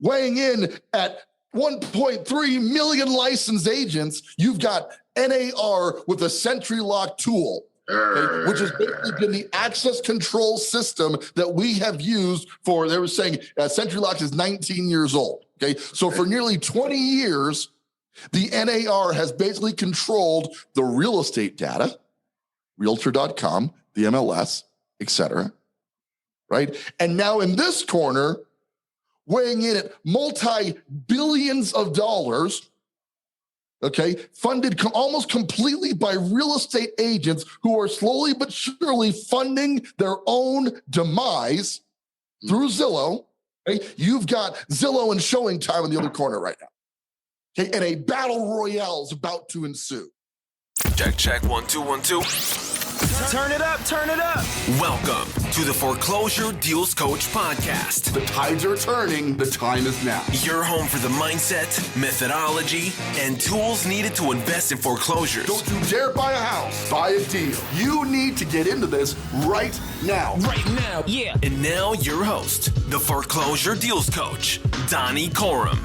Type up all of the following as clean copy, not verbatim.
weighing in at 1.3 million licensed agents, you've got NAR with a Sentrilock tool. Okay, which has basically been the access control system that we have used for, they were saying Sentrilock is 19 years old. Okay, so for nearly 20 years, the NAR has basically controlled the real estate data, realtor.com, the MLS, etc. Right? And now in this corner, weighing in at multi-billions of dollars, okay, funded almost completely by real estate agents who are slowly but surely funding their own demise through Zillow. Okay? You've got Zillow and ShowingTime in the other corner right now. Okay, and a battle royale is about to ensue. Check, 1 2 1 2. Turn it up, turn it up. Welcome to the Foreclosure Deals Coach podcast. The tides are turning, the time is now. Your home for the mindset, methodology, and tools needed to invest in foreclosures. Don't you dare buy a house, buy a deal. You need to get into this right now. Right now, yeah. And now your host, the Foreclosure Deals Coach, Donnie Corum.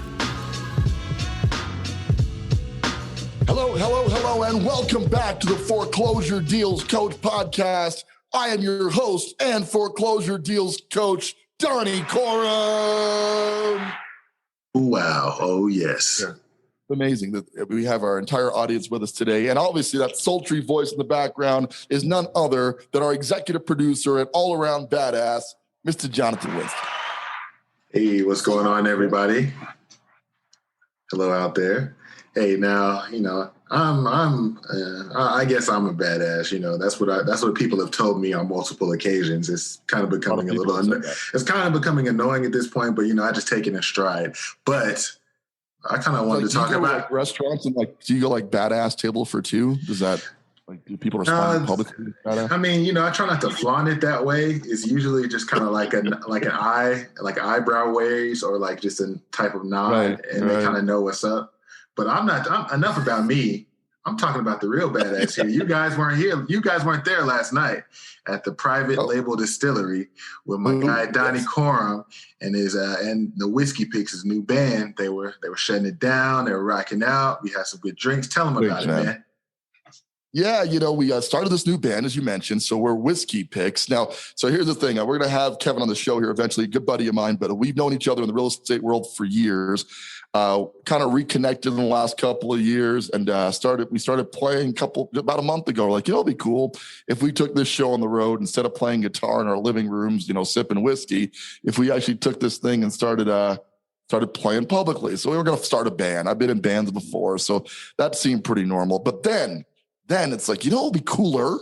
Hello, and welcome back to the Foreclosure Deals Coach podcast. I am your host and Foreclosure Deals Coach, Donnie Corum. Wow. Oh, yes. Yeah. Amazing that we have our entire audience with us today. And obviously that sultry voice in the background is none other than our executive producer and all-around badass, Mr. Jonathan Winston. Hey, what's going on, everybody? Hello out there. Hey, now, I guess I'm a badass. That's what people have told me on multiple occasions. It's kind of becoming it's kind of becoming annoying at this point, but I just take it in stride. But I kind of wanted to talk about like restaurants and do you go like badass table for two? Does that do people respond publicly? I mean, I try not to flaunt it that way. It's usually just kind of like an eyebrow raise or like just a type of nod, and they kind of know what's up. But I'm enough about me. I'm talking about the real badass here. You guys weren't here. You guys weren't there last night at the private label distillery with my guy Donnie Corum and his and the Whiskey Picks, his new band. They were shutting it down. They were rocking out. We had some good drinks. Tell them about it, man. Yeah, we started this new band, as you mentioned, so we're Whiskey Picks. Now, so here's the thing. We're going to have Kevin on the show here eventually, a good buddy of mine, but we've known each other in the real estate world for years, kind of reconnected in the last couple of years, and we started playing about a month ago. We're like, it'd be cool if we took this show on the road instead of playing guitar in our living rooms, sipping whiskey, if we actually took this thing and started playing publicly. So we were going to start a band. I've been in bands before, so that seemed pretty normal. But then it's like, it would be cooler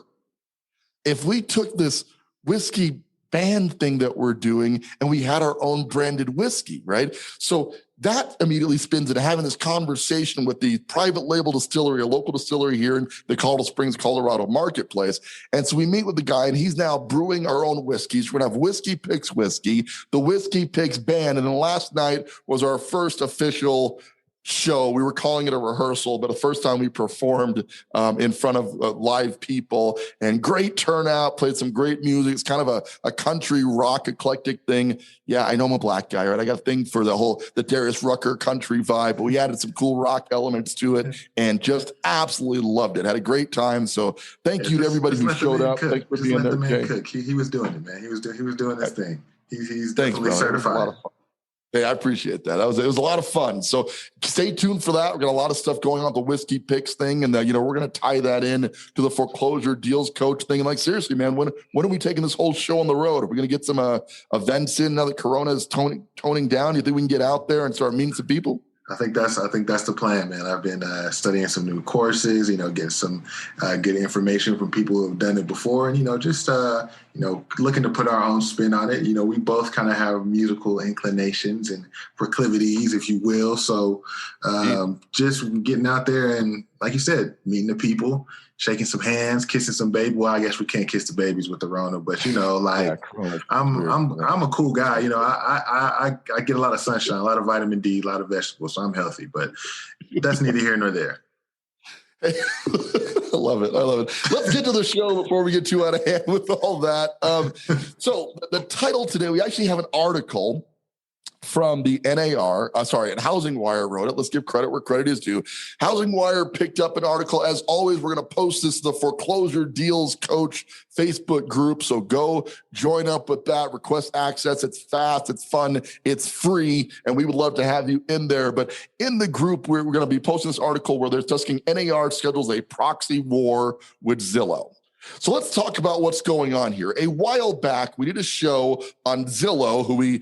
if we took this whiskey band thing that we're doing and we had our own branded whiskey, right? So that immediately spins into having this conversation with the private label distillery, a local distillery here in the Colorado Springs, Colorado marketplace. And so we meet with the guy and he's now brewing our own whiskeys. We're going to have Whiskey Picks whiskey, the Whiskey Picks band. And then last night was our first official show. We were calling it a rehearsal, but the first time we performed in front of live people, and great turnout, played some great music. It's kind of a country rock eclectic thing. Yeah, I know I'm a black guy, right? I got a thing for the Darius Rucker country vibe, but we added some cool rock elements to it and just absolutely loved it. Had a great time. So thank you to everybody who showed up. Thanks for being there. Let the man cook. He was doing it, man. He was doing his thing. He's definitely certified. Hey, I appreciate that. It was a lot of fun. So stay tuned for that. We've got a lot of stuff going on, the Whiskey Picks thing. And, we're going to tie that in to the Foreclosure Deals Coach thing. And seriously, man, when are we taking this whole show on the road? Are we going to get some events in now that Corona is toning down? Do you think we can get out there and start meeting some people? I think that's the plan, man. I've been studying some new courses, getting some good information from people who have done it before, and just looking to put our own spin on it. We both kind of have musical inclinations and proclivities, if you will. So just getting out there and, like you said, meeting the people, shaking some hands, kissing some baby. Well, I guess we can't kiss the babies with the Rona, but I'm a cool guy. I get a lot of sunshine, a lot of vitamin D, a lot of vegetables, so I'm healthy. But that's neither here nor there. I love it. Let's get to the show before we get too out of hand with all that. So the title today, we actually have an article from the NAR, and Housing Wire wrote it. Let's give credit where credit is due. Housing Wire picked up an article. As always, we're going to post this to the Foreclosure Deals Coach Facebook group. So go join up with that. Request access. It's fast. It's fun. It's free. And we would love to have you in there. But in the group, we're going to be posting this article where they're discussing NAR schedules a proxy war with Zillow. So let's talk about what's going on here. A while back, we did a show on Zillow, who we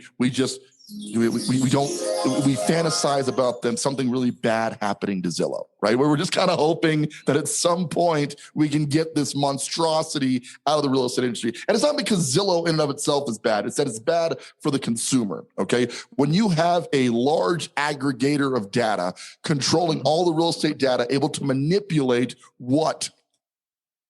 fantasize about them, something really bad happening to Zillow, right? Where we're just kind of hoping that at some point we can get this monstrosity out of the real estate industry. And it's not because Zillow in and of itself is bad. It's that it's bad for the consumer, okay? When you have a large aggregator of data controlling all the real estate data, able to manipulate what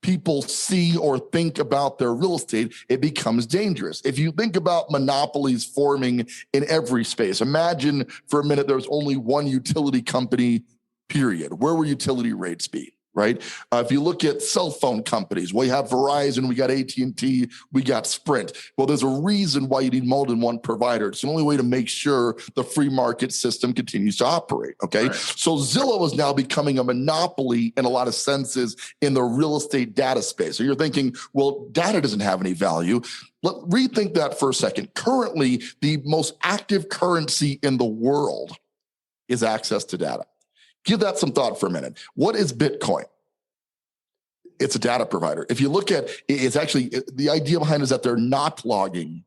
people see or think about their real estate, it becomes dangerous. If you think about monopolies forming in every space, imagine for a minute there's only one utility company, period. Where will utility rates be? Right? If you look at cell phone companies, we have Verizon, we got AT&T, we got Sprint. Well, there's a reason why you need more than one provider. It's the only way to make sure the free market system continues to operate, okay? Right. So Zillow is now becoming a monopoly in a lot of senses in the real estate data space. So you're thinking, well, data doesn't have any value. Rethink that for a second. Currently, the most active currency in the world is access to data. Give that some thought for a minute. What is Bitcoin? It's a data provider. If you look at it's actually, the idea behind it is that they're not logging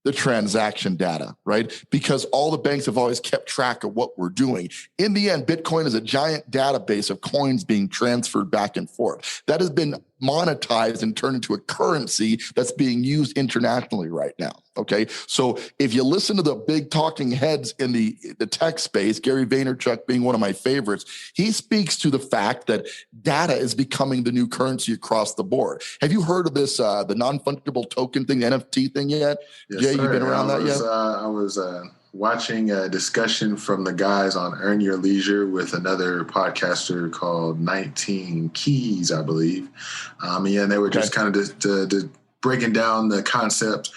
the transaction data, right? Because all the banks have always kept track of what we're doing. In the end, Bitcoin is a giant database of coins being transferred back and forth. That has been monetized and turned into a currency that's being used internationally right now, okay? So if you listen to the big talking heads in the tech space, Gary Vaynerchuk being one of my favorites, he speaks to the fact that data is becoming the new currency across the board. Have you heard of this, the non-fungible token thing, the NFT thing yet? Yes, Jay, sir. you've been around that yet? I was watching a discussion from the guys on Earn Your Leisure with another podcaster called 19 Keys, I believe. And they were just kind of breaking down the concept,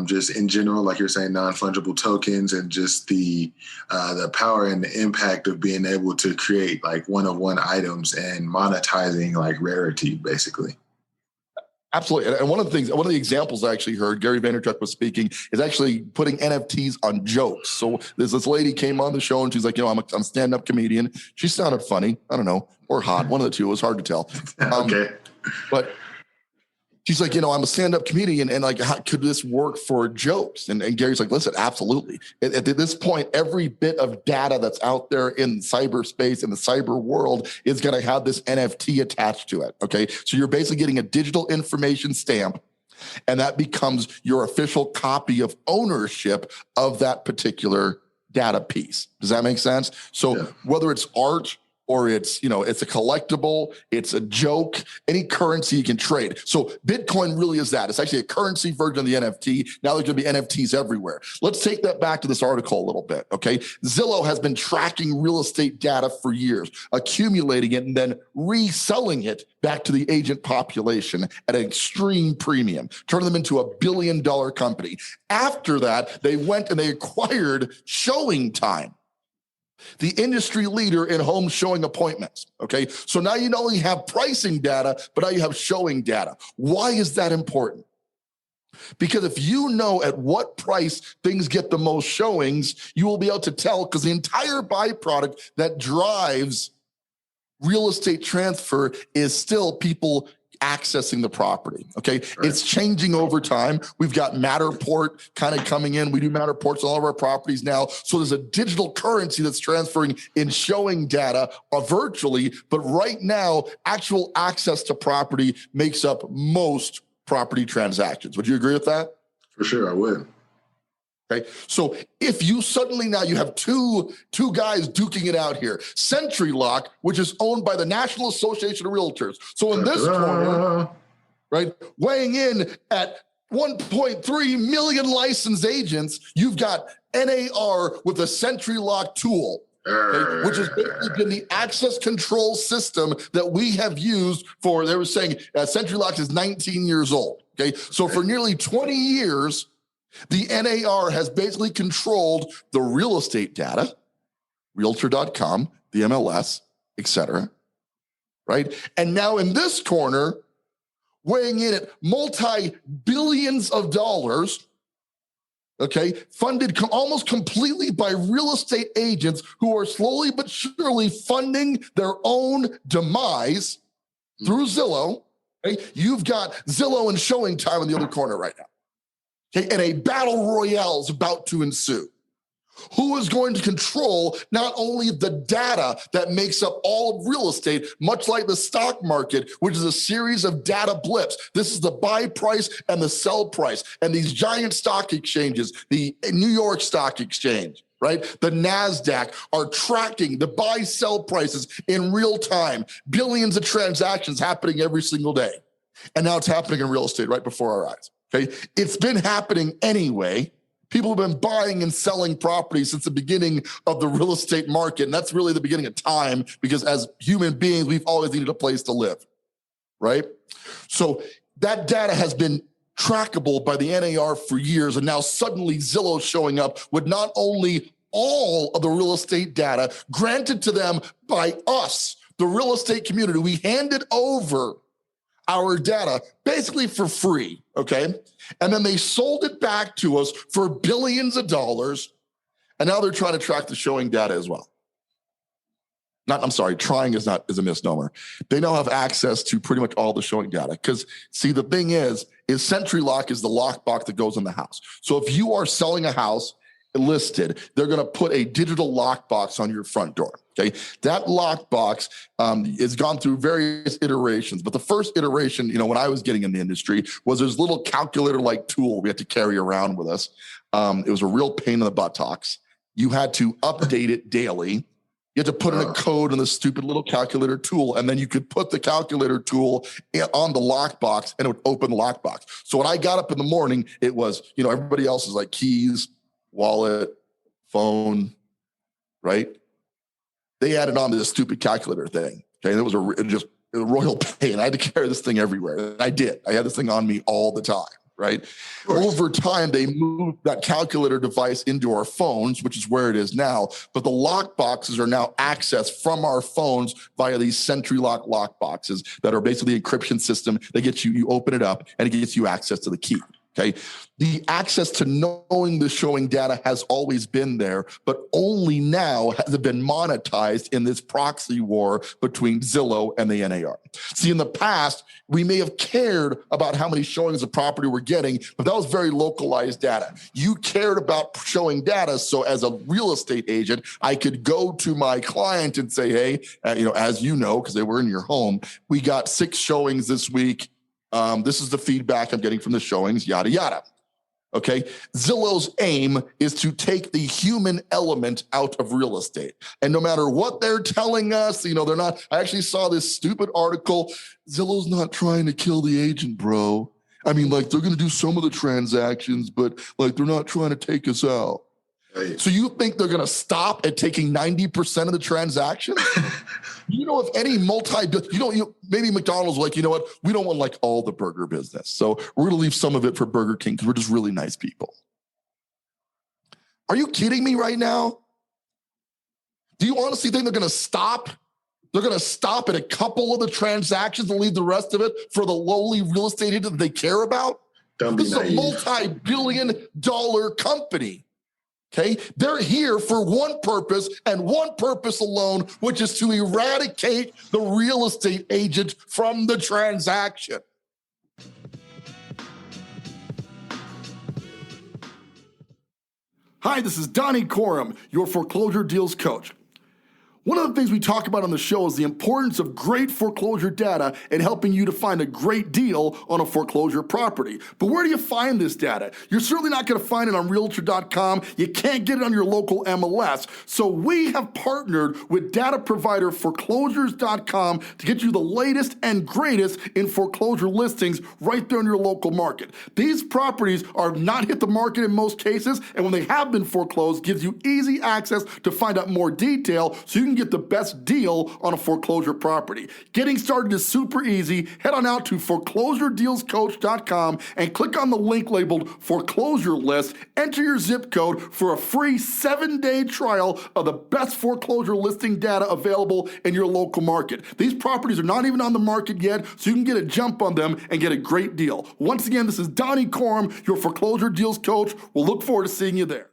just in general, like you're saying, non-fungible tokens, and just the power and the impact of being able to create like one-of-one items and monetizing like rarity, basically. Absolutely. And one of the examples I actually heard, Gary Vaynerchuk was speaking, is actually putting NFTs on jokes. So there's this lady came on the show and she's like, I'm a stand-up comedian. She sounded funny. I don't know, or hot. One of the two. It was hard to tell. Okay. But she's like, I'm a stand-up comedian, and like, how could this work for jokes? And Gary's like, listen, absolutely. At this point, every bit of data that's out there in cyberspace, in the cyber world, is going to have this NFT attached to it, okay? So you're basically getting a digital information stamp, and that becomes your official copy of ownership of that particular data piece. Does that make sense? So whether it's art, or it's a collectible, it's a joke, any currency you can trade. So Bitcoin really is that. It's actually a currency version of the NFT. Now there's going to be NFTs everywhere. Let's take that back to this article a little bit, okay? Zillow has been tracking real estate data for years, accumulating it and then reselling it back to the agent population at an extreme premium, turning them into $1 billion company. After that, they went and they acquired ShowingTime, the industry leader in home showing appointments, okay? So now you not only have pricing data, but now you have showing data. Why is that important? Because if you know at what price things get the most showings, you will be able to tell, because the entire byproduct that drives real estate transfer is still people accessing the property, okay? Right. It's changing over time. We've got Matterport kind of coming in. We do Matterports on all of our properties now. So there's a digital currency that's transferring in showing data virtually, but right now, actual access to property makes up most property transactions. Would you agree with that? For sure, I would. Okay, so if you suddenly now you have two guys duking it out here, Sentrilock, which is owned by the National Association of Realtors. So in this corner, right, weighing in at 1.3 million licensed agents, you've got NAR with a Sentrilock tool, okay, which has been the access control system that we have used for, they were saying Sentrilock is 19 years old. Okay, so for nearly 20 years, The NAR has basically controlled the real estate data, Realtor.com, the MLS, etc. Right? And now in this corner, weighing in at multi-billions of dollars, okay, funded almost completely by real estate agents who are slowly but surely funding their own demise through Zillow. Okay? You've got Zillow and ShowingTime in the other corner right now. Okay? And a battle royale is about to ensue. Who is going to control not only the data that makes up all of real estate, much like the stock market, which is a series of data blips. This is the buy price and the sell price. And these giant stock exchanges, the New York Stock Exchange, right? The NASDAQ are tracking the buy-sell prices in real time. Billions of transactions happening every single day. And now it's happening in real estate right before our eyes, okay? It's been happening anyway. People have been buying and selling property since the beginning of the real estate market. And that's really the beginning of time because as human beings, we've always needed a place to live, right? So that data has been trackable by the NAR for years. And now suddenly Zillow showing up with not only all of the real estate data granted to them by us, the real estate community. We handed over our data basically for free, okay? And then they sold it back to us for billions of dollars. And now they're trying to track the showing data as well. Trying is a misnomer. They now have access to pretty much all the showing data. Because see, the thing is Sentrilock is the lockbox that goes in the house. So if you are selling a house listed, they're going to put a digital lockbox on your front door. Okay, that lockbox has gone through various iterations, but the first iteration, when I was getting in the industry, was this little calculator-like tool we had to carry around with us. It was a real pain in the buttocks. You had to update it daily. You had to put in a code in the stupid little calculator tool, and then you could put the calculator tool on the lockbox, and it would open the lockbox. So when I got up in the morning, it was, everybody else is like keys, wallet, phone, right? They added on to this stupid calculator thing. Okay, and it was a royal pain. I had to carry this thing everywhere. And I did. I had this thing on me all the time, right? Over time, they moved that calculator device into our phones, which is where it is now. But the lock boxes are now accessed from our phones via these Sentrilock lock boxes that are basically the encryption system. They get you open it up, and it gets you access to the key. Okay, the access to knowing the showing data has always been there, but only now has it been monetized in this proxy war between Zillow and the NAR. See, in the past, we may have cared about how many showings of property we're getting, but that was very localized data. You cared about showing data, so as a real estate agent, I could go to my client and say, hey, as you know, because they were in your home, we got 6 showings this week. This is the feedback I'm getting from the showings, yada, yada. Okay. Zillow's aim is to take the human element out of real estate. And no matter what they're telling us, they're not, I actually saw this stupid article. Zillow's not trying to kill the agent, bro. I mean, they're going to do some of the transactions, but they're not trying to take us out. Right. So you think they're going to stop at taking 90% of the transactions? If any maybe McDonald's like, we don't want all the burger business. So we're going to leave some of it for Burger King because we're just really nice people. Are you kidding me right now? Do you honestly think they're going to stop? They're going to stop at a couple of the transactions and leave the rest of it for the lowly real estate agent that they care about? This is a multi-billion-dollar company. Okay, they're here for one purpose and one purpose alone, which is to eradicate the real estate agent from the transaction. Hi, this is Donnie Corum, your foreclosure deals coach. One of the things we talk about on the show is the importance of great foreclosure data in helping you to find a great deal on a foreclosure property. But where do you find this data? You're certainly not going to find it on Realtor.com. You can't get it on your local MLS. So we have partnered with data provider Foreclosures.com to get you the latest and greatest in foreclosure listings right there in your local market. These properties are not hit the market in most cases, and when they have been foreclosed, gives you easy access to find out more detail so you can can get the best deal on a foreclosure property. Getting started is super easy. Head on out to foreclosuredealscoach.com and click on the link labeled foreclosure list. Enter your zip code for a free 7-day trial of the best foreclosure listing data available in your local market. These properties are not even on the market yet, so you can get a jump on them and get a great deal. Once again, this is Donnie Corum, your foreclosure deals coach. We'll look forward to seeing you there.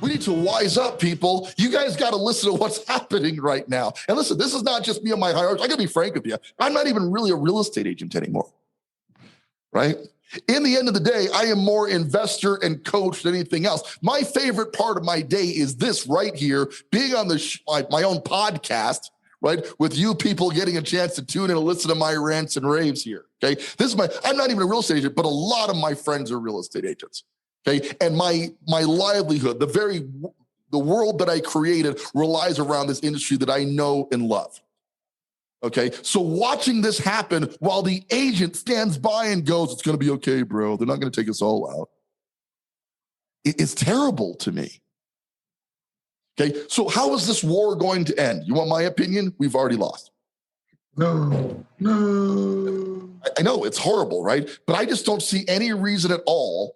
We need to wise up, people. You guys got to listen to what's happening right now. And listen, this is not just me and my hierarchy. I got to be frank with you. I'm not even really a real estate agent anymore, right? In the end of the day, I am more investor and coach than anything else. My favorite part of my day is this right here, being on my own podcast, right? With you people getting a chance to tune in and listen to my rants and raves here, okay? I'm not even a real estate agent, but a lot of my friends are real estate agents. Okay, and my livelihood, the world that I created relies around this industry that I know and love. Okay, so watching this happen while the agent stands by and goes, "It's going to be okay, bro. They're not going to take us all out." It's terrible to me. Okay, so how is this war going to end? You want my opinion? We've already lost. No. I know it's horrible, right? But I just don't see any reason at all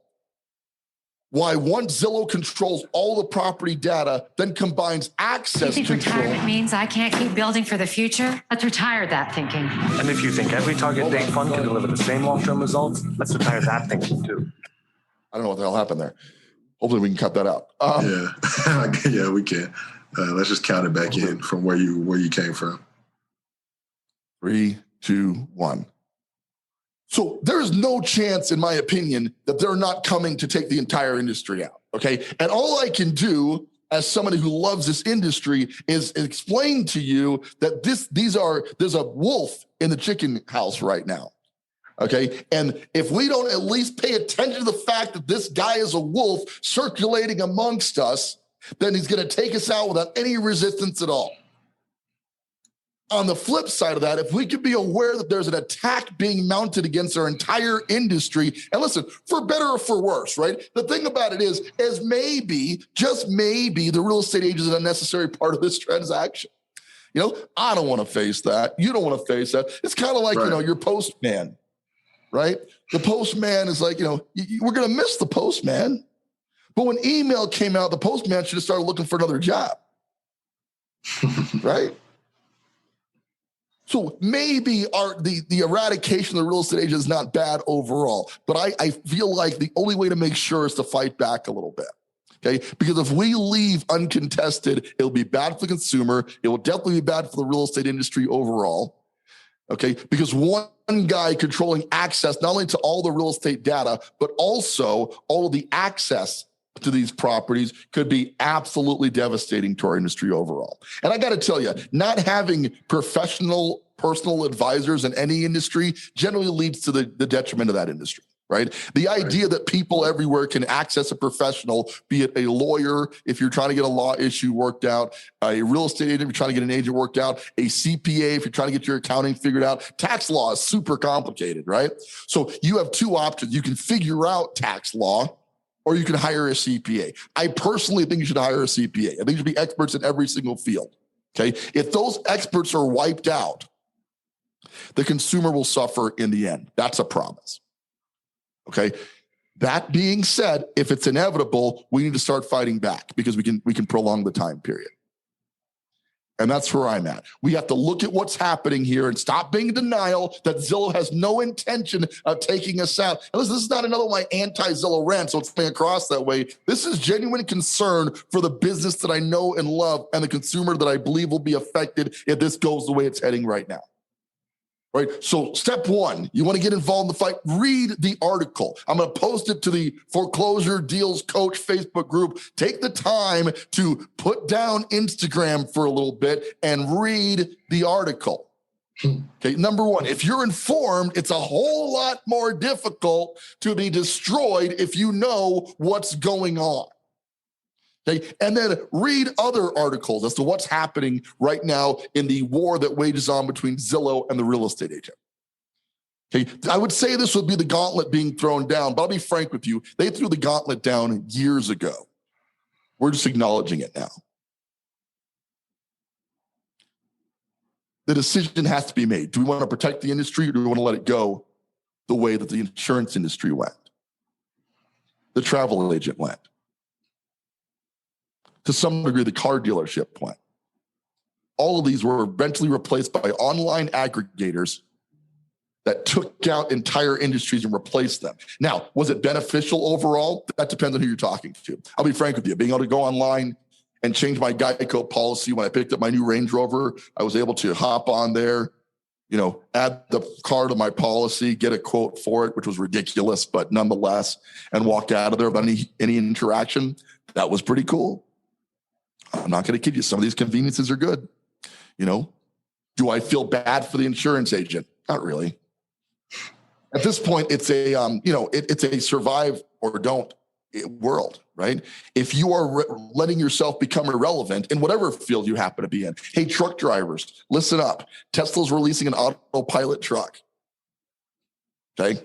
why once Zillow controls all the property data, then combines access control. You think retirement means I can't keep building for the future? Let's retire that thinking. And if you think every target date fund can deliver the same long-term results, let's retire that thinking too. I don't know what the hell happened there. Hopefully we can cut that out. Yeah, we can. Let's just count it back in from where you came from. 3, 2, 1. So there's no chance, in my opinion, that they're not coming to take the entire industry out, okay? And all I can do as somebody who loves this industry is explain to you that there's a wolf in the chicken house right now, okay? And if we don't at least pay attention to the fact that this guy is a wolf circulating amongst us, then he's gonna take us out without any resistance at all. On the flip side of that, if we could be aware that there's an attack being mounted against our entire industry, and listen, for better or for worse, right? The thing about it is maybe, just maybe, the real estate agent is an unnecessary part of this transaction. You know, I don't want to face that. You don't want to face that. It's kind of like, right, your postman, right? The postman is like, we're going to miss the postman. But when email came out, the postman should have started looking for another job, right? So maybe the eradication of the real estate agent is not bad overall, but I feel like the only way to make sure is to fight back a little bit, okay? Because if we leave uncontested, it'll be bad for the consumer. It will definitely be bad for the real estate industry overall, okay? Because one guy controlling access not only to all the real estate data, but also all of the access to these properties could be absolutely devastating to our industry overall. And I got to tell you, not having professional personal advisors in any industry generally leads to the detriment of that industry, right? The idea that people everywhere can access a professional, be it a lawyer, if you're trying to get a law issue worked out, a real estate agent, if you're trying to get an agent worked out, a CPA, if you're trying to get your accounting figured out. Tax law is super complicated, right? So you have two options. You can figure out tax law, or you can hire a CPA. I personally think you should hire a CPA. I think you should be experts in every single field, okay? If those experts are wiped out, the consumer will suffer in the end. That's a promise, okay? That being said, if it's inevitable, we need to start fighting back because we can prolong the time period. And that's where I'm at. We have to look at what's happening here and stop being in denial that Zillow has no intention of taking us out. And listen, this is not another one of my anti-Zillow rant, so it's coming across that way. This is genuine concern for the business that I know and love and the consumer that I believe will be affected if this goes the way it's heading right now. Right. So step one, you want to get involved in the fight, read the article. I'm going to post it to the Foreclosure Deals Coach Facebook group. Take the time to put down Instagram for a little bit and read the article. Okay. Number one, if you're informed, it's a whole lot more difficult to be destroyed if you know what's going on. Okay, and then read other articles as to what's happening right now in the war that wages on between Zillow and the real estate agent. Okay, I would say this would be the gauntlet being thrown down, but I'll be frank with you. They threw the gauntlet down years ago. We're just acknowledging it now. The decision has to be made. Do we want to protect the industry, or do we want to let it go the way that the insurance industry went? The travel agent went. To some degree, the car dealership went. All of these were eventually replaced by online aggregators that took out entire industries and replaced them. Now, was it beneficial overall? That depends on who you're talking to. I'll be frank with you. Being able to go online and change my Geico policy when I picked up my new Range Rover, I was able to hop on there, add the car to my policy, get a quote for it, which was ridiculous, but nonetheless, and walk out of there without any interaction. That was pretty cool. I'm not going to kid you. Some of these conveniences are good. Do I feel bad for the insurance agent? Not really. At this point, it's a it's a survive or don't world, right? If you are letting yourself become irrelevant in whatever field you happen to be in, hey, truck drivers, listen up. Tesla's releasing an autopilot truck. Okay,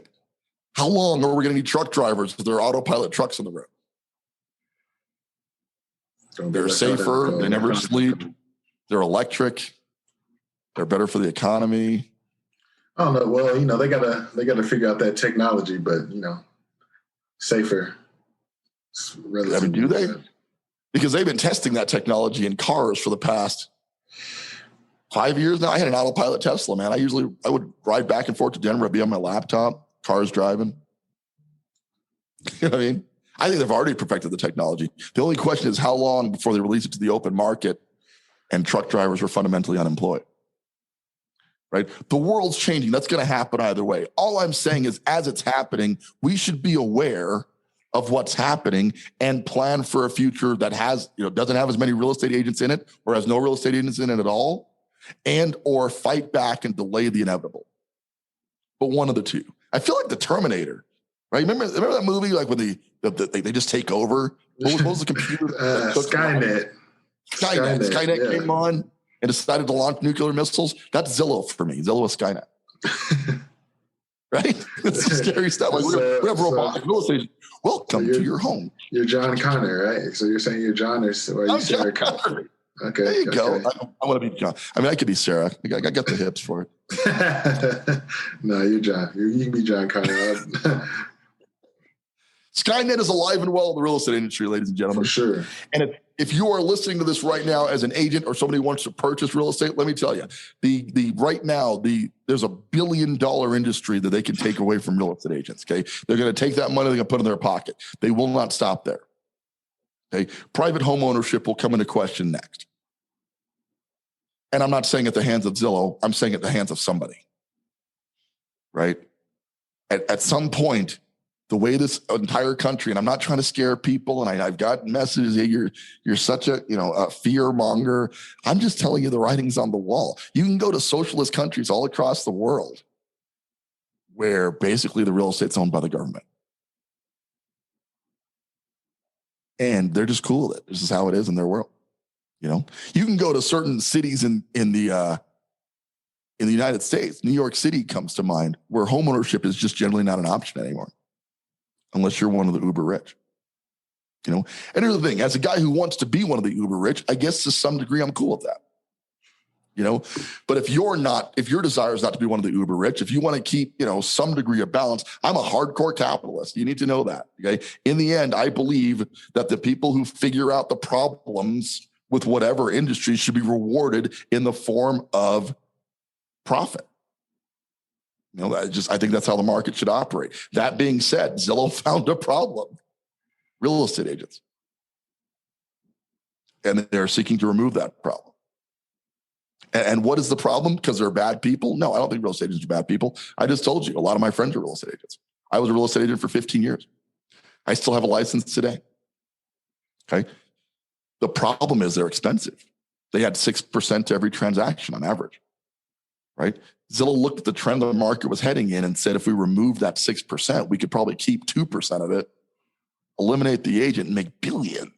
how long are we going to need truck drivers if there are autopilot trucks on the road? They're safer. They never sleep. They're electric. They're better for the economy. I don't know. Well, they gotta figure out that technology, but safer. Do they? Because they've been testing that technology in cars for the past 5 years now. I had an autopilot Tesla, man. I would ride back and forth to Denver. I'd be on my laptop, cars driving. You know what I mean? I think they've already perfected the technology. The only question is how long before they release it to the open market and truck drivers are fundamentally unemployed. Right? The world's changing. That's going to happen either way. All I'm saying is, as it's happening, we should be aware of what's happening and plan for a future that doesn't have as many real estate agents in it, or has no real estate agents in it at all, and or fight back and delay the inevitable. But one of the two. I feel like the Terminator, right? Remember that movie, like when they just take over? What was the computer? Skynet. Skynet came on and decided to launch nuclear missiles. That's Zillow for me. Zillow is Skynet. Right? It's scary stuff. Like we have robotic real estate. Welcome to your home. You're John Connor, right? So you're saying you're John, or are you Sarah Connor? Okay. There you go. I want to be John. I mean, I could be Sarah. I got the hips for it. No, you're John. You can be John Connor. Skynet is alive and well in the real estate industry, ladies and gentlemen. For sure. And if you are listening to this right now as an agent or somebody who wants to purchase real estate, let me tell you, there's $1 billion industry that they can take away from real estate agents. Okay, they're going to take that money, they're going to put it in their pocket. They will not stop there. Okay, private home ownership will come into question next. And I'm not saying at the hands of Zillow. I'm saying at the hands of somebody. Right? At some point, the way this entire country, and I'm not trying to scare people, and I've got messages, hey, you're such a fear monger. I'm just telling you the writing's on the wall. You can go to socialist countries all across the world where basically the real estate's owned by the government. And they're just cool with it. This is how it is in their world. You can go to certain cities in the United States. New York City comes to mind, where homeownership is just generally not an option anymore, unless you're one of the uber rich. And here's the thing: as a guy who wants to be one of the uber rich, I guess to some degree I'm cool with that. But if your desire is not to be one of the uber rich, if you want to keep, some degree of balance, I'm a hardcore capitalist. You need to know that. Okay. In the end, I believe that the people who figure out the problems with whatever industry should be rewarded in the form of profit. I think that's how the market should operate. That being said, Zillow found a problem. Real estate agents. And they're seeking to remove that problem. And what is the problem? Because they're bad people? No, I don't think real estate agents are bad people. I just told you, a lot of my friends are real estate agents. I was a real estate agent for 15 years. I still have a license today. Okay. The problem is they're expensive. They had 6% to every transaction on average. Right? Zillow looked at the trend the market was heading in and said, if we remove that 6%, we could probably keep 2% of it, eliminate the agent, and make billions.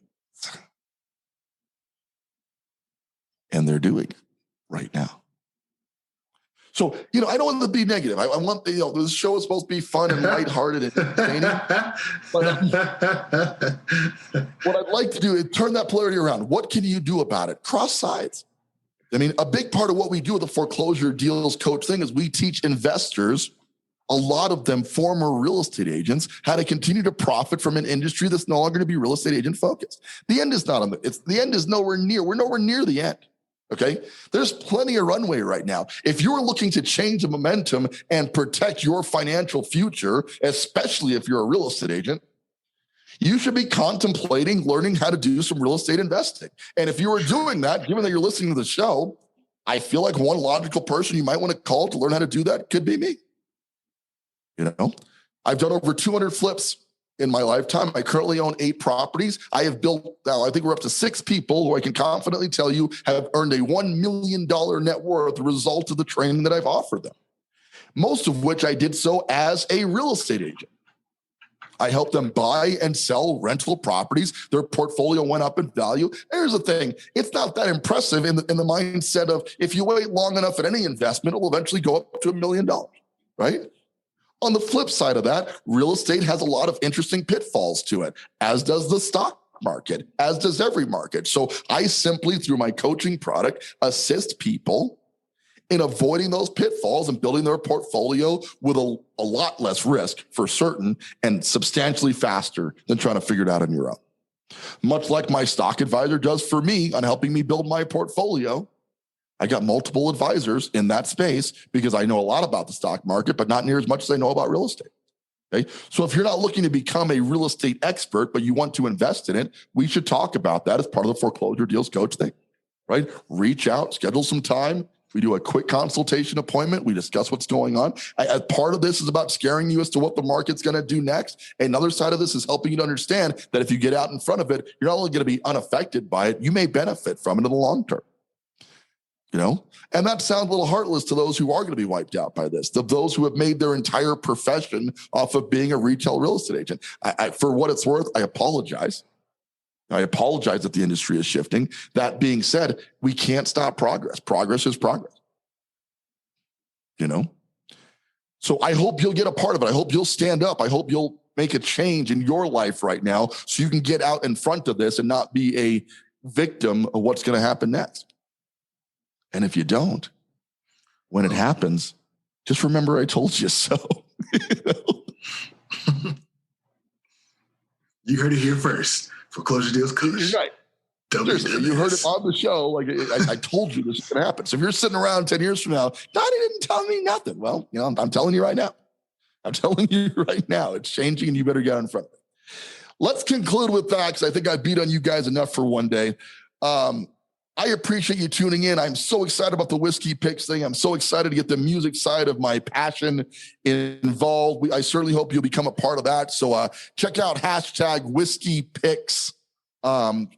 And they're doing it right now. So, I don't want to be negative. I want, this show is supposed to be fun and lighthearted and entertaining. But what I'd like to do is turn that polarity around. What can you do about it? Cross sides. I mean, a big part of what we do with the foreclosure deals coach thing is we teach investors, a lot of them former real estate agents, how to continue to profit from an industry that's no longer going to be real estate agent focused. The end is not on the end is nowhere near. We're nowhere near the end. Okay. There's plenty of runway right now. If you're looking to change the momentum and protect your financial future, especially if you're a real estate agent, you should be contemplating learning how to do some real estate investing. And if you were doing that, given that you're listening to the show, I feel like one logical person you might want to call to learn how to do that could be me. I've done over 200 flips in my lifetime. I currently own 8 properties. I have built, now I think we're up to 6 people who I can confidently tell you have earned a $1 million net worth result of the training that I've offered them. Most of which I did so as a real estate agent. I helped them buy and sell rental properties. Their portfolio went up in value. Here's the thing. It's not that impressive in the mindset of if you wait long enough at any investment, it will eventually go up to $1 million, right? On the flip side of that, real estate has a lot of interesting pitfalls to it, as does the stock market, as does every market. So I simply, through my coaching product, assist people in avoiding those pitfalls and building their portfolio with a lot less risk for certain and substantially faster than trying to figure it out on your own. Much like my stock advisor does for me on helping me build my portfolio, I got multiple advisors in that space because I know a lot about the stock market, but not near as much as I know about real estate. Okay. So if you're not looking to become a real estate expert, but you want to invest in it, we should talk about that as part of the foreclosure deals coach thing, right? Reach out, schedule some time. We do a quick consultation appointment. We discuss what's going on. Part of this is about scaring you as to what the market's going to do next. Another side of this is helping you to understand that if you get out in front of it, you're not only going to be unaffected by it, you may benefit from it in the long term. And that sounds a little heartless to those who are going to be wiped out by this, those who have made their entire profession off of being a retail real estate agent. For what it's worth, I apologize. I apologize that the industry is shifting. That being said, we can't stop progress. Progress is progress. So I hope you'll get a part of it. I hope you'll stand up. I hope you'll make a change in your life right now so you can get out in front of this and not be a victim of what's going to happen next. And if you don't, when it happens, just remember I told you so. You heard it here first. Foreclosure deals coach. Right. You heard it on the show. Like I told you this is going to happen. So if you're sitting around 10 years from now, Donnie didn't tell me nothing. Well, I'm telling you right now. I'm telling you right now. It's changing and you better get in front of it. Let's conclude with that because I think I beat on you guys enough for one day. I appreciate you tuning in. I'm so excited about the Whiskey Picks thing. I'm so excited to get the music side of my passion involved. I certainly hope you'll become a part of that. So check out #WhiskeyPicks.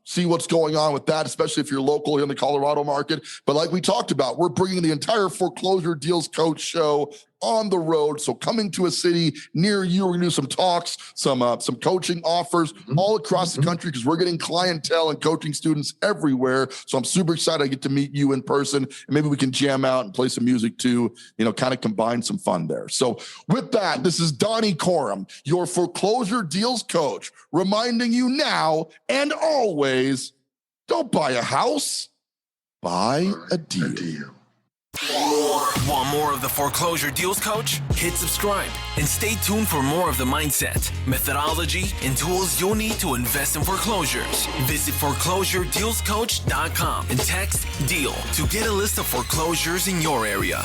See what's going on with that, especially if you're local here in the Colorado market. But like we talked about, we're bringing the entire Foreclosure Deals Coach show on the road. So coming to a city near you, we're going to do some talks, some coaching offers all across the country because we're getting clientele and coaching students everywhere. So I'm super excited to get to meet you in person. And maybe we can jam out and play some music too, kind of combine some fun there. So with that, this is Donnie Corum, your Foreclosure Deals Coach, reminding you now and always, don't buy a house, buy a deal. Want more of the Foreclosure Deals Coach? Hit subscribe and stay tuned for more of the mindset, methodology, and tools you'll need to invest in foreclosures. Visit foreclosuredealscoach.com and text DEAL to get a list of foreclosures in your area.